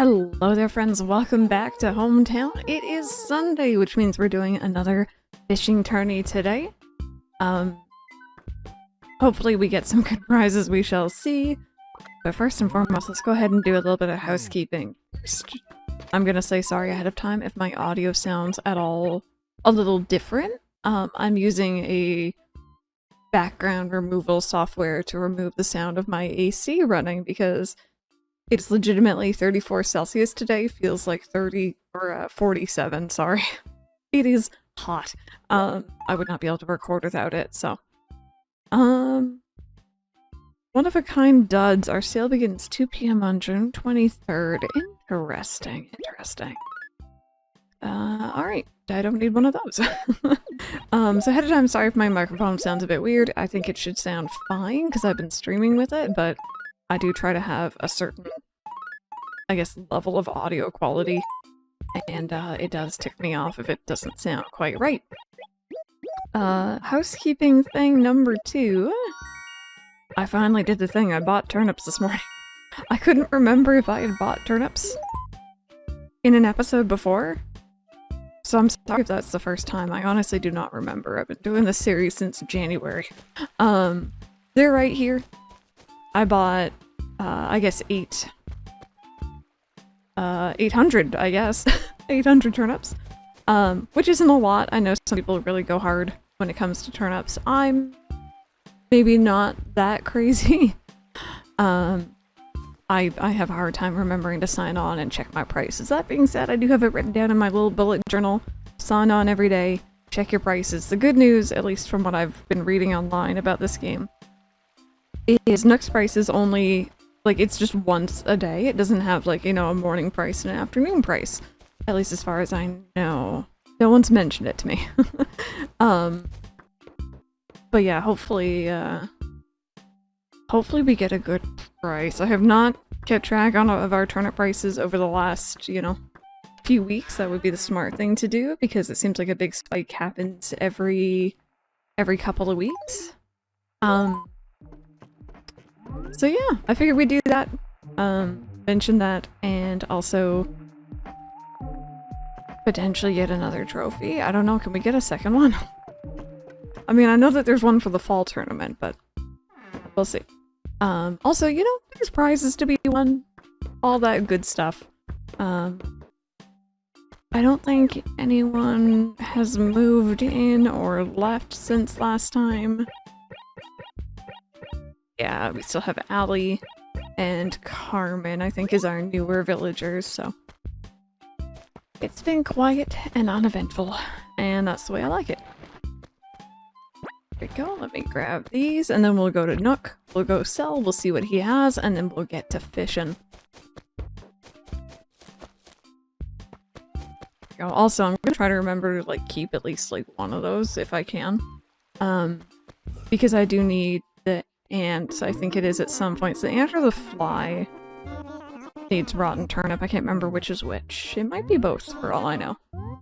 Hello there friends, welcome back to Hometown. It is Sunday, which means we're doing another fishing tourney today. Hopefully we get some good prizes, we shall see. But first and foremost, let's go ahead and do a little bit of housekeeping. First, I'm gonna say sorry ahead of time if my audio sounds at all a little different. I'm using a background removal software to remove the sound of my AC running because it's legitimately 34 Celsius today, feels like 30 or 47, sorry. It is hot. I would not be able to record without it, so. One-of-a-kind duds. Our sale begins 2 p.m. on June 23rd. Interesting. Alright. I don't need one of those. So ahead of time, sorry if my microphone sounds a bit weird. I think it should sound fine because I've been streaming with it, but I do try to have a certain, I guess, level of audio quality, and it does tick me off if it doesn't sound quite right. Housekeeping thing number 2. I finally did the thing. I bought turnips this morning. I couldn't remember if I had bought turnips in an episode before, so I'm sorry if that's the first time. I honestly do not remember. I've been doing this series since January. They're right here. I bought, I guess 800, I guess. 800 turnips. Which isn't a lot. I know some people really go hard when it comes to turnips. I'm maybe not that crazy. I have a hard time remembering to sign on and check my prices. That being said, I do have it written down in my little bullet journal. Sign on every day. Check your prices. The good news, at least from what I've been reading online about this game, is Nook's price is only, like, it's just once a day. It doesn't have, like, you know, a morning price and an afternoon price. At least as far as I know. No one's mentioned it to me. But yeah, hopefully we get a good price. I have not kept track of our turnip prices over the last, you know, few weeks. That would be the smart thing to do because it seems like a big spike happens every couple of weeks. So yeah, I figured we'd do that, mention that, and also potentially get another trophy. I don't know, can we get a second one? I mean, I know that there's one for the fall tournament, but we'll see. Also, you know, there's prizes to be won, all that good stuff. I don't think anyone has moved in or left since last time. Yeah, we still have Allie and Carmen, I think, is our newer villagers, so it's been quiet and uneventful, and that's the way I like it. There we go, let me grab these, and then we'll go to Nook, we'll go sell, we'll see what he has, and then we'll get to fishing. Also, I'm gonna try to remember to, like, keep at least, like, one of those if I can. Because I do need the ant, I think it is at some points. The ant or the fly needs rotten turnip. I can't remember which is which. It might be both, for all I know. There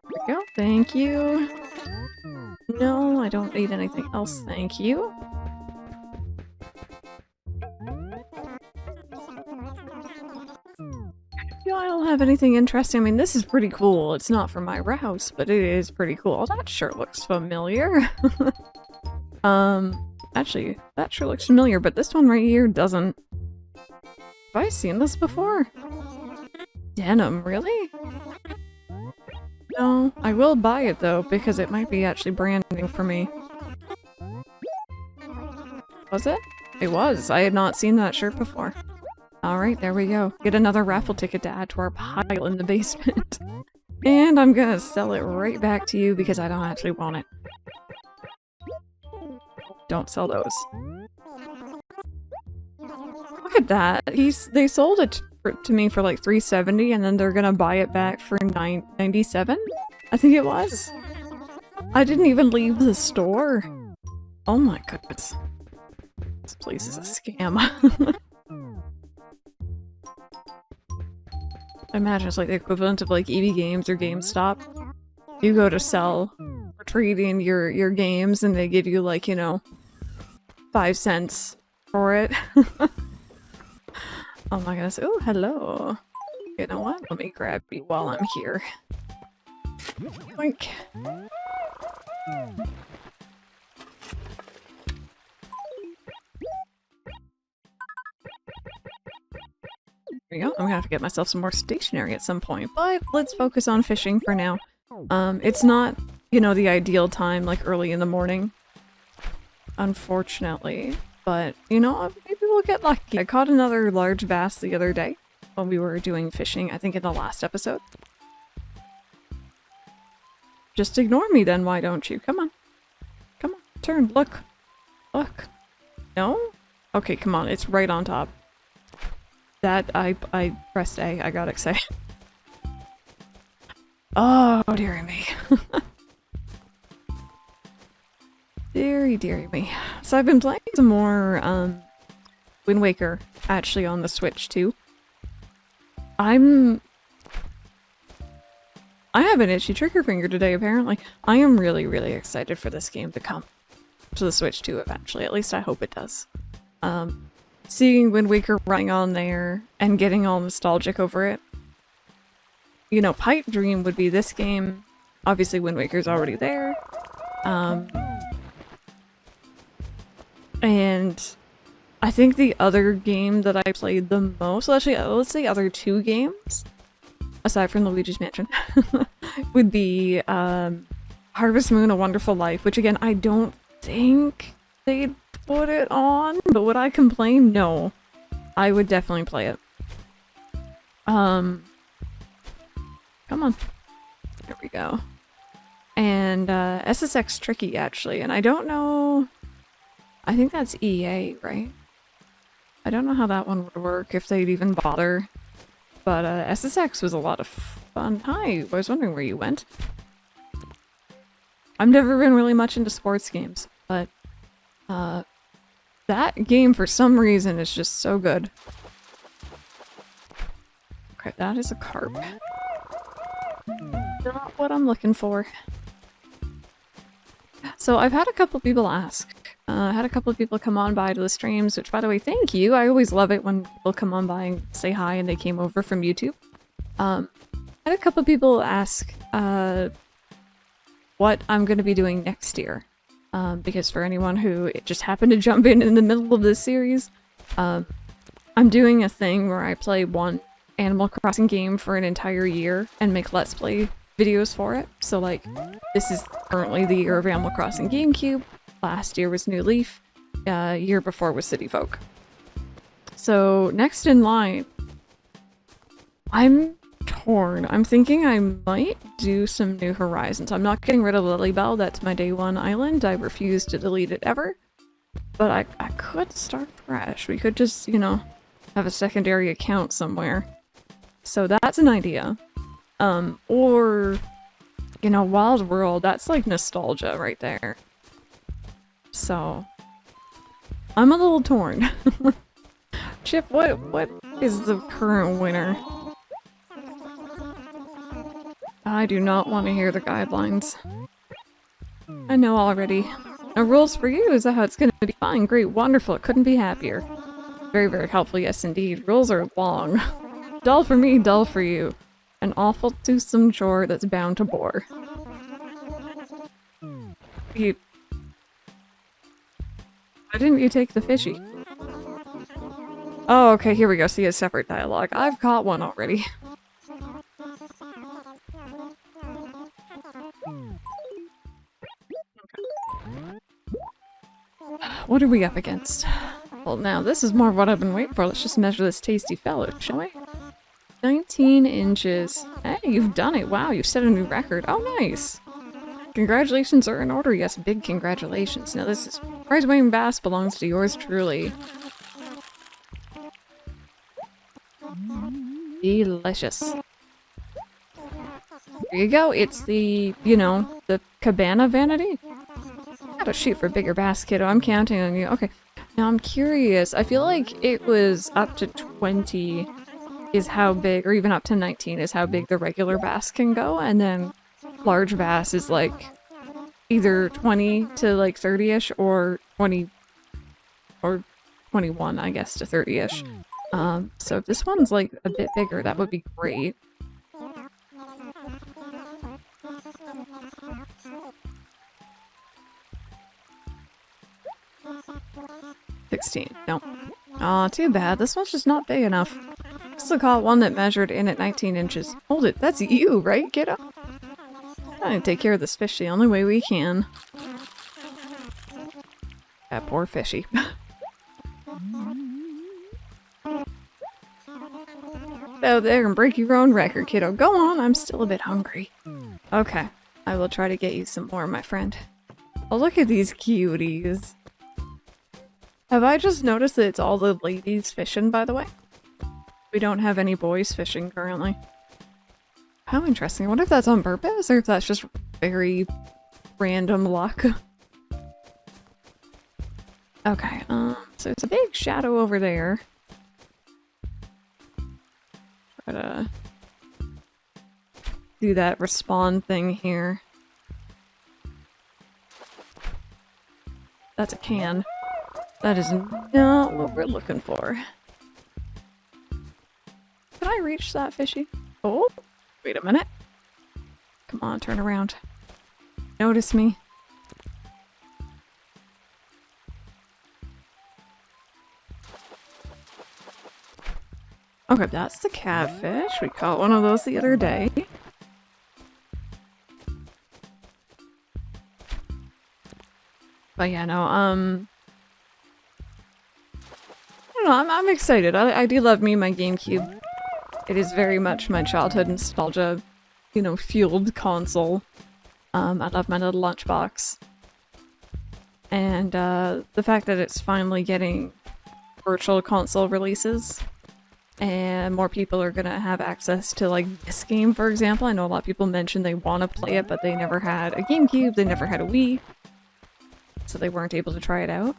we go. Thank you. No, I don't need anything else. Thank you. I don't have anything interesting. I mean, this is pretty cool. It's not from my house, but it is pretty cool. That sure looks familiar. Actually, that sure looks familiar, but this one right here doesn't. Have I seen this before? Denim, really? No, I will buy it though, because it might be actually branding for me. Was it? It was. I had not seen that shirt before. Alright, there we go. Get another raffle ticket to add to our pile in the basement. And I'm gonna sell it right back to you because I don't actually want it. Don't sell those. Look at that. They sold it to me for like $3.70 and then they're gonna buy it back for $9.97? I think it was. I didn't even leave the store. Oh my goodness. This place is a scam. I imagine it's like the equivalent of like EB Games or GameStop. You go to sell for trading your games and they give you like, you know, 5 cents for it. Oh my goodness. Oh, hello. You know what? Let me grab you while I'm here. Boink. There we go. I'm gonna have to get myself some more stationery at some point, but let's focus on fishing for now. It's not, you know, the ideal time, like early in the morning, unfortunately, but, you know, maybe we'll get lucky. I caught another large bass the other day when we were doing fishing, I think in the last episode. Just ignore me then, why don't you? Come on. Come on, turn, look. Look. No? Okay, come on, it's right on top. That, I pressed A, I got excited. Oh, dearie me. Dearie me. So I've been playing some more, Wind Waker, actually on the Switch too. I have an itchy trigger finger today, apparently. I am really, really excited for this game to come to the Switch too, eventually. At least I hope it does. Seeing Wind Waker running on there and getting all nostalgic over it. You know, pipe dream would be this game. Obviously, Wind Waker's already there. And I think the other game that I played the most, well, actually, let's say other 2 games, aside from Luigi's Mansion, would be Harvest Moon: A Wonderful Life, which again, I don't think they'd put it on, but would I complain? No. I would definitely play it. Come on. There we go. And SSX Tricky, actually, and I don't know... I think that's EA, right? I don't know how that one would work, if they'd even bother. But SSX was a lot of fun. Hi, I was wondering where you went. I've never been really much into sports games, but that game for some reason is just so good. Okay, that is a carp. Not what I'm looking for. So I've had a couple people ask. I had a couple of people come on by to the streams, which, by the way, thank you. I always love it when people come on by and say hi and they came over from YouTube. I had a couple of people ask what I'm going to be doing next year. Because for anyone who just happened to jump in the middle of this series, I'm doing a thing where I play one Animal Crossing game for an entire year and make Let's Play videos for it. So, like, this is currently the year of Animal Crossing GameCube. Last year was New Leaf. Year before was City Folk. So, next in line, I'm torn. I'm thinking I might do some New Horizons. I'm not getting rid of Lilybell. That's my day 1 island. I refuse to delete it ever. But I could start fresh. We could just, you know, have a secondary account somewhere. So that's an idea. Or, you know, Wild World. That's like nostalgia right there. So, I'm a little torn. Chip, what is the current winner? I do not want to hear the guidelines. I know already. Now, rules for you, is that how it's gonna be? Fine, great, wonderful, it couldn't be happier. Very, very helpful, yes indeed. Rules are long. Dull for me, dull for you. An awful toothsome chore that's bound to bore. Why didn't you take the fishy? Oh, okay, here we go. See a separate dialogue. I've caught one already. What are we up against? Well, now, this is more of what I've been waiting for. Let's just measure this tasty fellow, shall we? 19 inches. Hey, you've done it. Wow, you set a new record. Oh, nice. Congratulations are in order. Yes, big congratulations. Now, this is prize-winning bass belongs to yours truly. Delicious. There you go. It's the, you know, the cabana vanity. Gotta shoot for bigger bass, kiddo. I'm counting on you. Okay. Now I'm curious. I feel like it was up to 20 is how big, or even up to 19 is how big the regular bass can go, and then large bass is like either 20 to like 30-ish or 20 or 21, I guess, to 30-ish. So if this one's like a bit bigger, that would be great. $16. No. Aw, too bad. This one's just not big enough. Still caught one that measured in at 19 inches. Hold it, that's you, right, kiddo? I need to take care of this fish the only way we can. That poor fishy. Go there and break your own record, kiddo. Go on, I'm still a bit hungry. Okay, I will try to get you some more, my friend. Oh, look at these cuties. Have I just noticed that it's all the ladies fishing, by the way? We don't have any boys fishing currently. How interesting. I wonder if that's on purpose or if that's just very random luck. Okay, so it's a big shadow over there. Try to do that respawn thing here. That's a can. That is not what we're looking for. Can I reach that fishy? Oh, wait a minute. Come on, turn around. Notice me. Okay, that's the catfish. We caught one of those the other day. But yeah, no, I don't know, I'm excited. I do love me my GameCube. It is very much my childhood nostalgia, you know, fueled console. I love my little lunchbox. And the fact that it's finally getting virtual console releases and more people are gonna have access to like this game, for example. I know a lot of people mentioned they want to play it, but they never had a GameCube, they never had a Wii, so they weren't able to try it out.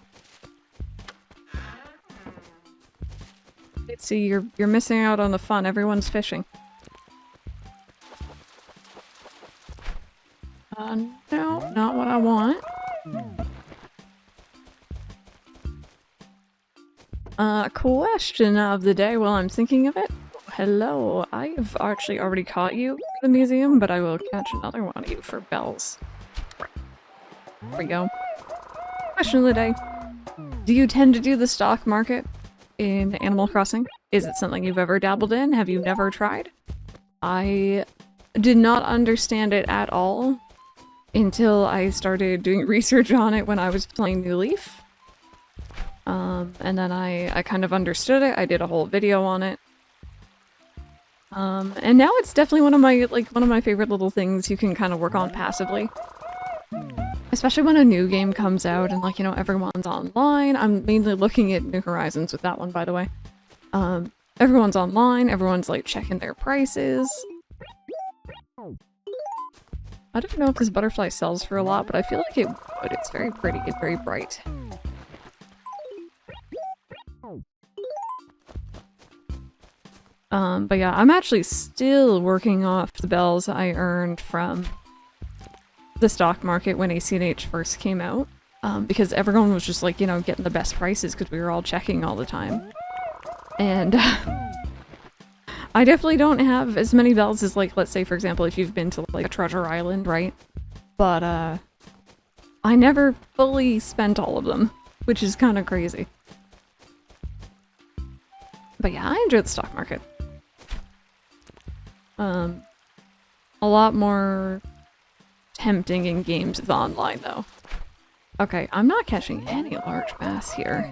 See, you're missing out on the fun. Everyone's fishing. No, not what I want. Question of the day while I'm thinking of it. Hello, I've actually already caught you at the museum, but I will catch another one of you for bells. There we go. Question of the day. Do you tend to do the stock market in Animal Crossing? Is it something you've ever dabbled in? Have you never tried? I did not understand it at all until I started doing research on it when I was playing New Leaf. And then I kind of understood it. I did a whole video on it. And now it's definitely one of my favorite little things you can kind of work on passively. Especially when a new game comes out and, like, you know, everyone's online. I'm mainly looking at New Horizons with that one, by the way. Everyone's online, everyone's, like, checking their prices. I don't know if this butterfly sells for a lot, but I feel like it would. It's very pretty, it's very bright. But yeah, I'm actually still working off the bells I earned from the stock market when AC first came out, because everyone was just, like, you know, getting the best prices because we were all checking all the time. And I definitely don't have as many bells as, like, let's say, for example, if you've been to, like, a Treasure Island, right? But, I never fully spent all of them, which is kind of crazy. But yeah, I enjoy the stock market. A lot more tempting in games with online, though. Okay, I'm not catching any large bass here.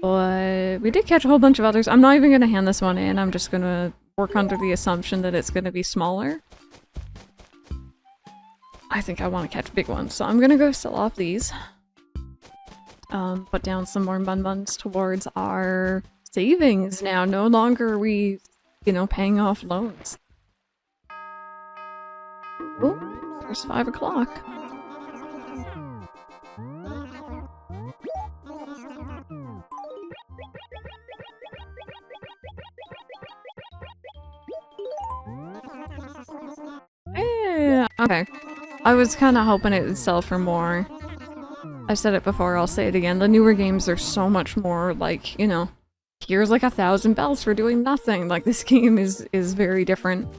But we did catch a whole bunch of others. I'm not even gonna hand this one in. I'm just gonna work under the assumption that it's gonna be smaller. I think I want to catch big ones, so I'm gonna go sell off these. Put down some more mun-muns towards our savings now. No longer are we, you know, paying off loans. Oh, there's 5 o'clock. Yeah, okay. I was kind of hoping it would sell for more. I've said it before, I'll say it again. The newer games are so much more like, you know, here's like 1,000 bells for doing nothing. Like, this game is very different.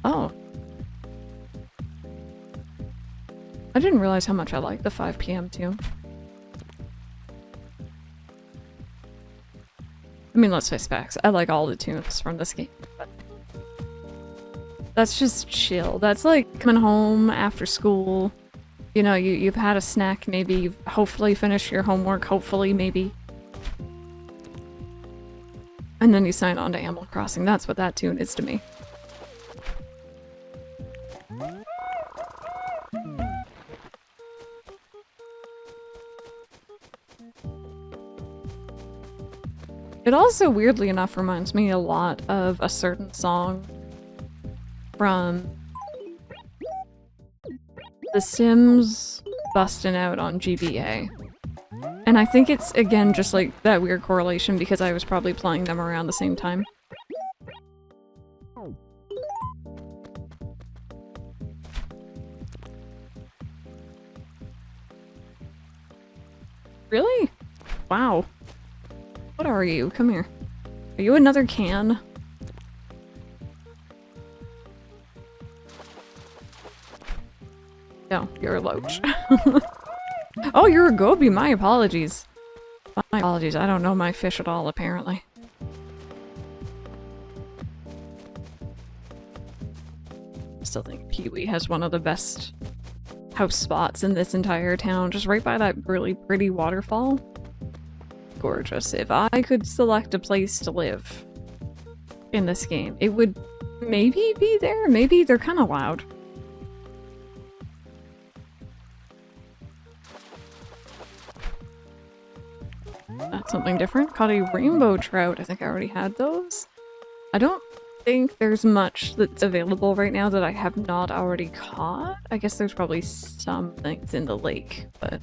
Oh. I didn't realize how much I like the 5 PM tune. I mean, let's face facts. I like all the tunes from this game, but that's just chill. That's like coming home after school. You know, you've had a snack, maybe you've hopefully finished your homework, hopefully, maybe. And then you sign on to Animal Crossing. That's what that tune is to me. It also, weirdly enough, reminds me a lot of a certain song from The Sims busting out on GBA. And I think it's, again, just like that weird correlation because I was probably playing them around the same time. Really? Wow. What are you? Come here. Are you another can? No, you're a loach. Oh, you're a goby. My apologies. My apologies. I don't know my fish at all, apparently. I still think Pee-wee has one of the best house spots in this entire town, just right by that really pretty waterfall. Gorgeous. If I could select a place to live in this game, it would maybe be there. Maybe they're kind of loud. That's something different. Caught a rainbow trout. I think I already had those. I don't think there's much that's available right now that I have not already caught. I guess there's probably some things in the lake, but...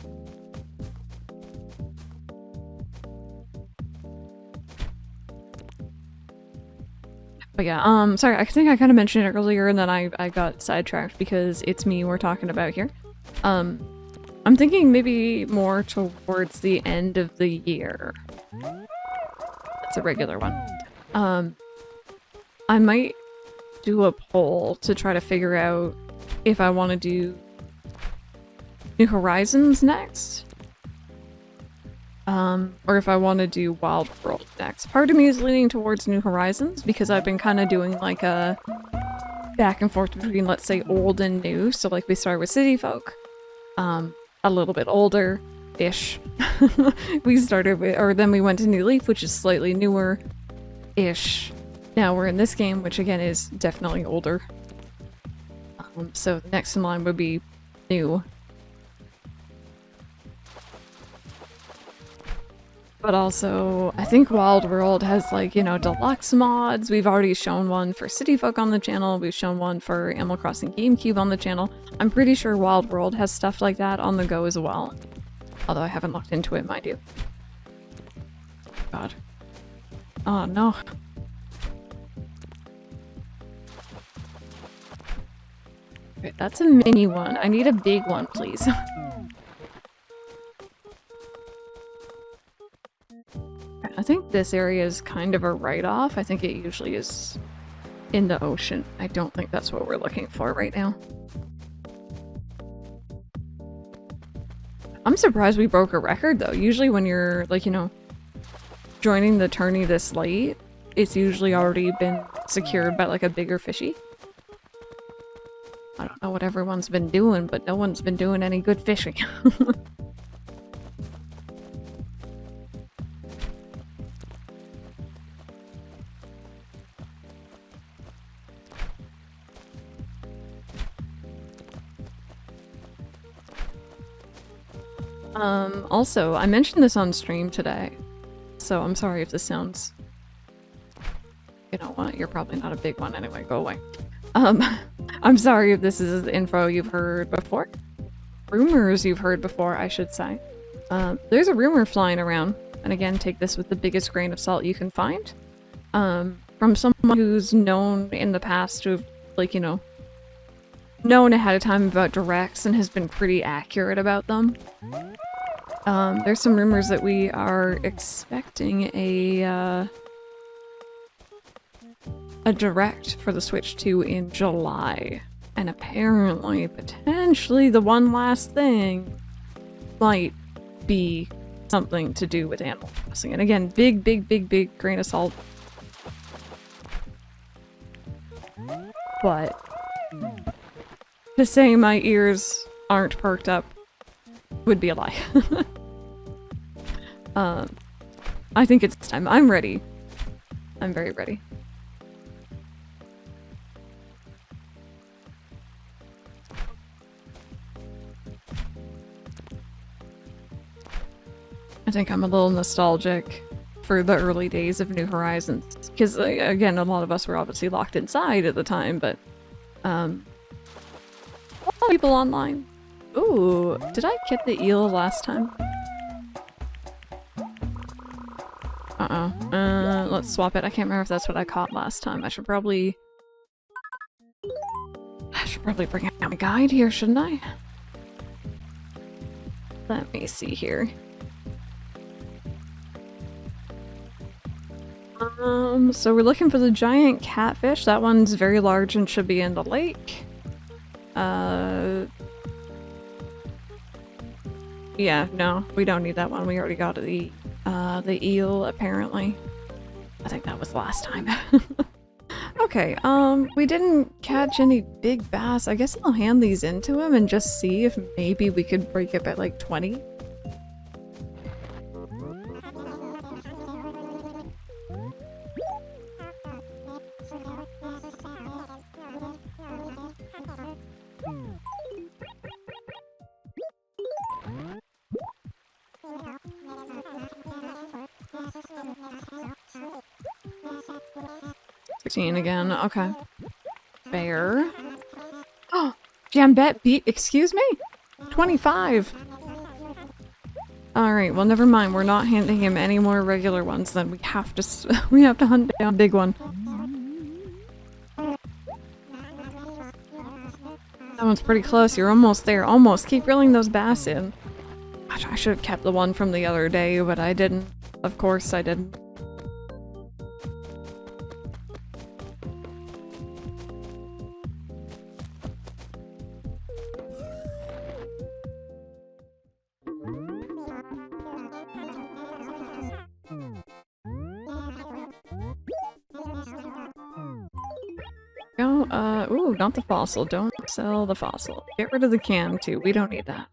But yeah, sorry, I think I kind of mentioned it earlier and then I got sidetracked because it's me we're talking about here. I'm thinking maybe more towards the end of the year. That's a regular one. I might do a poll to try to figure out if I want to do New Horizons next. Or if I want to do Wild World next. Part of me is leaning towards New Horizons because I've been kind of doing like a back and forth between, let's say, old and new. So like we start with City Folk, a little bit older-ish. We started with, or then we went to New Leaf, which is slightly newer-ish. Now we're in this game, which again is definitely older. So the next in line would be new. But also, I think Wild World has, like, you know, deluxe mods. We've already shown one for City Folk on the channel. We've shown one for Animal Crossing GameCube on the channel. I'm pretty sure Wild World has stuff like that on the go as well. Although I haven't looked into it, mind you. God. Oh, no. Okay, that's a mini one. I need a big one, please. I think this area is kind of a write-off. I think it usually is in the ocean. I don't think that's what we're looking for right now. I'm surprised we broke a record, though. Usually when you're, like, you know, joining the tourney this late, it's usually already been secured by, like, a bigger fishy. I don't know what everyone's been doing, but no one's been doing any good fishing. Also, I mentioned this on stream today, so I'm sorry if this sounds... You know what? You're probably not a big one anyway, go away. I'm sorry if this is info you've heard before. Rumors you've heard before, I should say. There's a rumor flying around, and again, take this with the biggest grain of salt you can find, from someone who's known in the past to have like, you know, known ahead of time about directs and has been pretty accurate about them. There's some rumors that we are expecting a direct for the Switch 2 in July. And apparently, potentially, the one last thing might be something to do with Animal Crossing. And again, big grain of salt. But to say my ears aren't perked up would be a lie. I think it's time. I'm ready. I'm very ready. I think I'm a little nostalgic for the early days of New Horizons. Because, again, a lot of us were obviously locked inside at the time, but, a lot of people online. Ooh, did I get the eel last time? Let's swap it. I can't remember if that's what I caught last time. I should probably bring out my guide here, shouldn't I? Let me see here. So we're looking for the giant catfish. That one's very large and should be in the lake. Yeah, no, we don't need that one. We already got the eel, apparently. I think that was last time. Okay, we didn't catch any big bass. I guess I'll hand these into him and just see if maybe we could break up at like 20. Again, okay. Bear. Oh, Jambette beat, excuse me? 25! Alright, well never mind, we're not handing him any more regular ones, then we have to hunt down a big one. That one's pretty close, you're almost there, almost. Keep reeling those bass in. Gosh, I should have kept the one from the other day, but I didn't. Of course I didn't. Ooh, not the fossil. Don't sell the fossil. Get rid of the cam, too. We don't need that.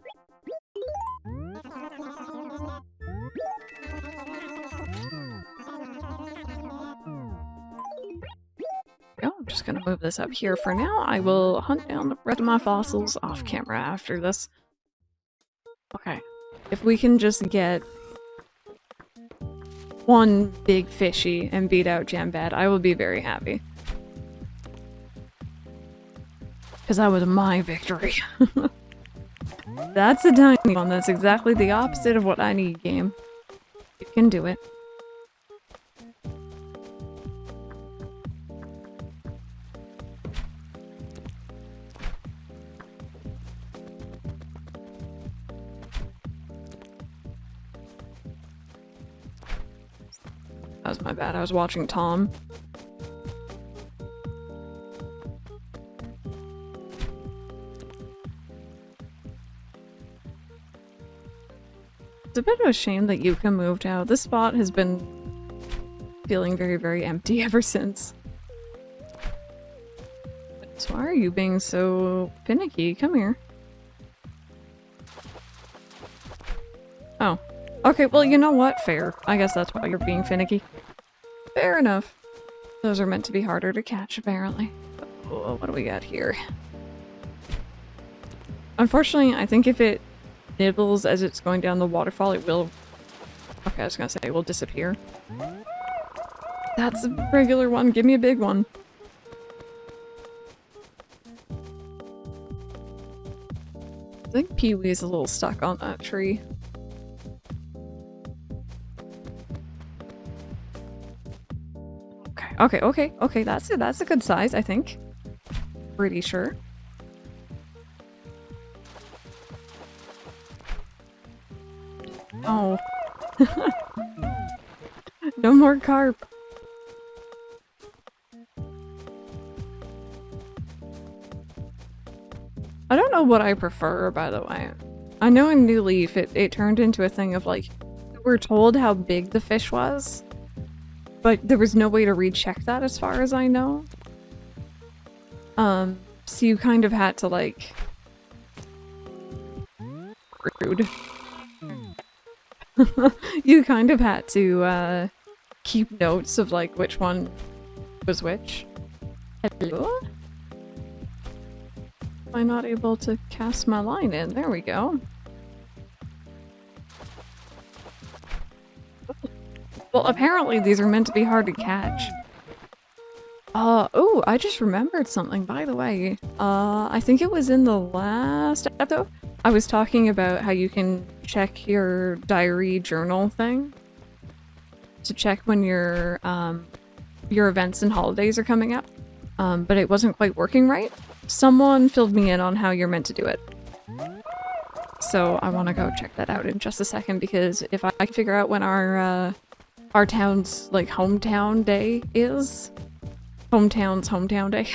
Oh, I'm just gonna move this up here for now. I will hunt down the rest of my fossils off camera after this. Okay. If we can just get one big fishy and beat out Jambette, I will be very happy. Because that was my victory. That's a tiny one. That's exactly the opposite of what I need, game. You can do it. That was my bad. I was watching Tom. It's a bit of a shame that Yuka moved out. This spot has been feeling very empty ever since. So why are you being so finicky? Come here. Oh. Okay, well, you know what? Fair. I guess that's why you're being finicky. Fair enough. Those are meant to be harder to catch, apparently. Oh, what do we got here? Unfortunately, I think if it nibbles as it's going down the waterfall, it will... Okay, I was gonna say it will disappear. That's a regular one. Give me a big one. I think Pee-wee's a little stuck on that tree. Okay, that's it. That's a good size, I think. pretty sure. Oh. No more carp. I don't know what I prefer, by the way. I know in New Leaf it turned into a thing of like, we were told how big the fish was, but there was no way to recheck that as far as I know. So you kind of had to like... Rude. You kind of had to keep notes of like which one was which. Hello? Am I not able to cast my line in? There we go. Well, apparently these are meant to be hard to catch. Oh, I just remembered something, by the way. I think it was in the last episode. I was talking about how you can check your diary journal thing to check when your events and holidays are coming up. But it wasn't quite working right. Someone filled me in on how you're meant to do it. So I want to go check that out in just a second, because if I can figure out when our town's like hometown day is, hometown's hometown day,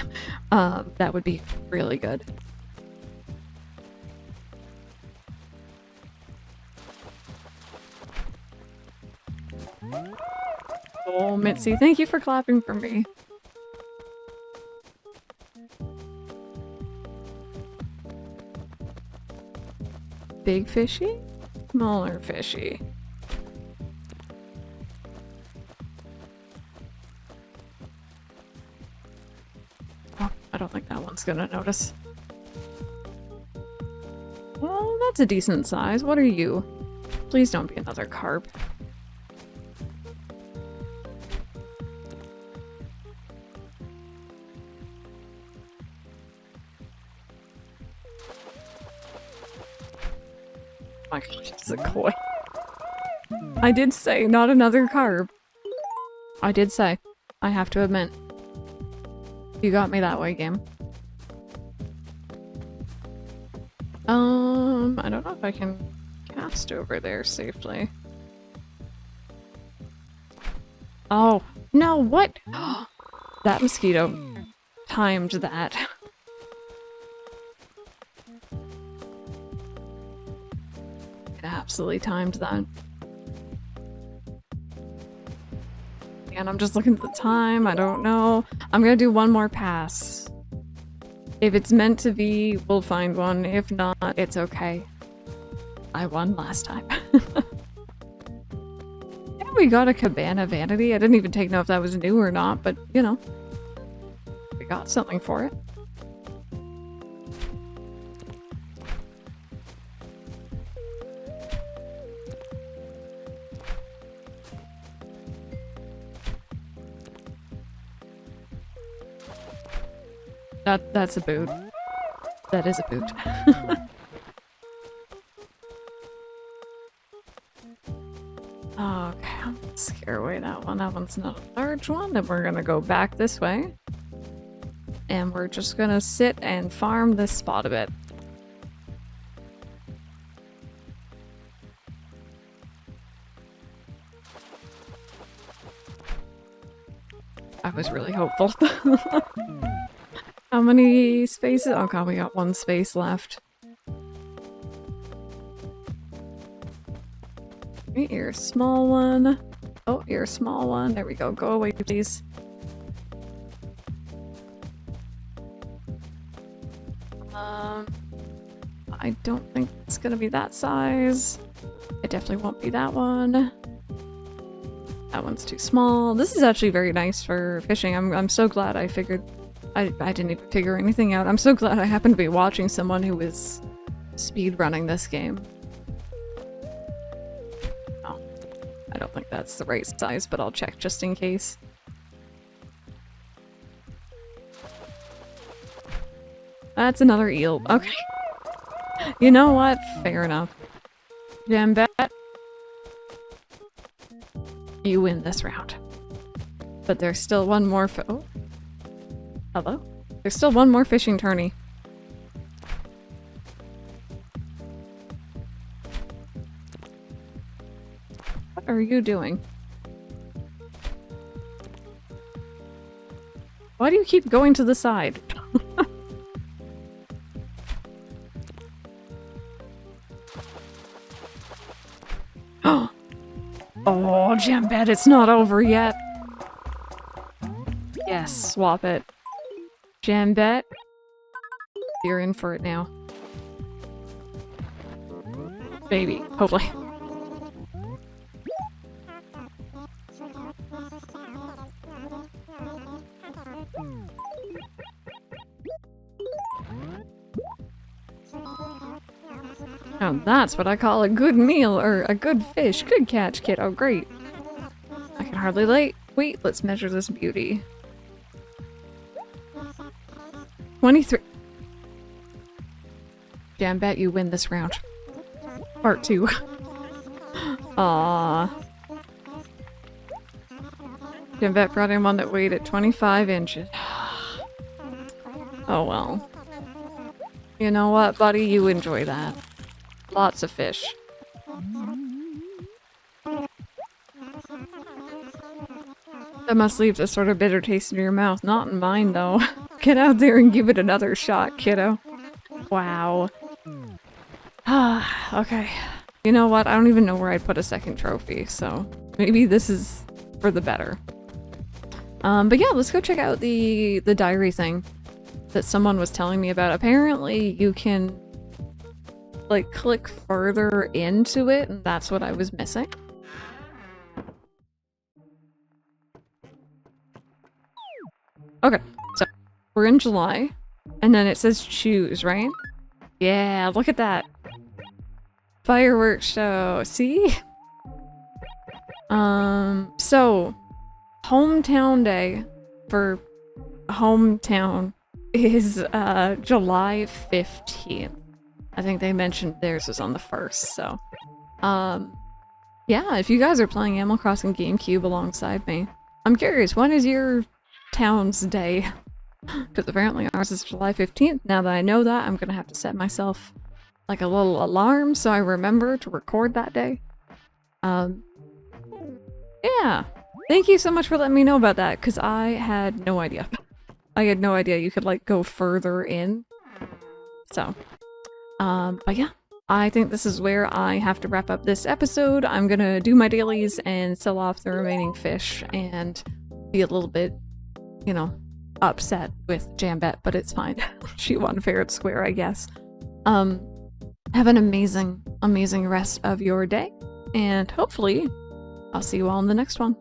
that would be really good. Oh, Mitzi, thank you for clapping for me. Big fishy? Smaller fishy. Oh, I don't think that one's gonna notice. Well, that's a decent size. What are you? Please don't be another carp. Oh my gosh, it's a koi. I did say not another carp. I did say. I have to admit. You got me that way, game. I don't know if I can cast over there safely. Oh, no, what? That mosquito timed that. It absolutely timed that. And I'm just looking at the time, I don't know. I'm gonna do one more pass. If it's meant to be, we'll find one. If not, it's okay. I won last time. Yeah, we got a cabana vanity. I didn't even take note if that was new or not, but you know. We got something for it. That's a boot. That is a boot. Okay, I'm gonna scare away that one. That one's not a large one. Then we're gonna go back this way. And we're just gonna sit and farm this spot a bit. I was really hopeful. How many spaces? Oh god, we got one space left. Okay, you're a small one. Oh, you're a small one. There we go. Go away, please. I don't think it's gonna be that size. It definitely won't be that one. That one's too small. This is actually very nice for fishing. I'm so glad I figured... I didn't even figure anything out. I'm so glad I happened to be watching someone who was speedrunning this game. Oh, I don't think that's the right size, but I'll check just in case. That's another eel. Okay. You know what? Fair enough. Jambette, you win this round. But there's still one more oh. Hello? There's still one more fishing tourney. What are you doing? Why do you keep going to the side? Oh, Jambette, it's not over yet. Yes, swap it. Jambette, you're in for it now. Baby, hopefully. Now that's what I call a good meal, or a good fish. Good catch, kiddo. Great. I can hardly wait, let's measure this beauty. 23. Jambette, you win this round. Part 2. Aww. Jambette brought in one that weighed at 25 inches. Oh well. You know what, buddy? You enjoy that. Lots of fish. That must leave a sort of bitter taste in your mouth. Not in mine, though. Get out there and give it another shot, kiddo. Wow. Okay. You know what? I don't even know where I'd put a second trophy, so maybe this is for the better. But yeah, let's go check out the diary thing that someone was telling me about. Apparently, you can like click further into it, and that's what I was missing. Okay, so we're in July, and then it says choose, right? Yeah, look at that. Fireworks show, see? So hometown day for hometown is July 15th. I think they mentioned theirs was on the 1st, so yeah, if you guys are playing Animal Crossing GameCube alongside me, I'm curious, when is your town's day? Because apparently ours is July 15th. Now that I know that, I'm gonna have to set myself like a little alarm so I remember to record that day. Yeah, thank you so much for letting me know about that, because I had no idea. I had no idea you could like go further in. So but yeah, I think this is where I have to wrap up this episode. I'm gonna do my dailies and sell off the remaining fish and be a little bit, you know, upset with Jambette, but it's fine. She won fair and square, I guess. Have an amazing, amazing rest of your day, and hopefully I'll see you all in the next one.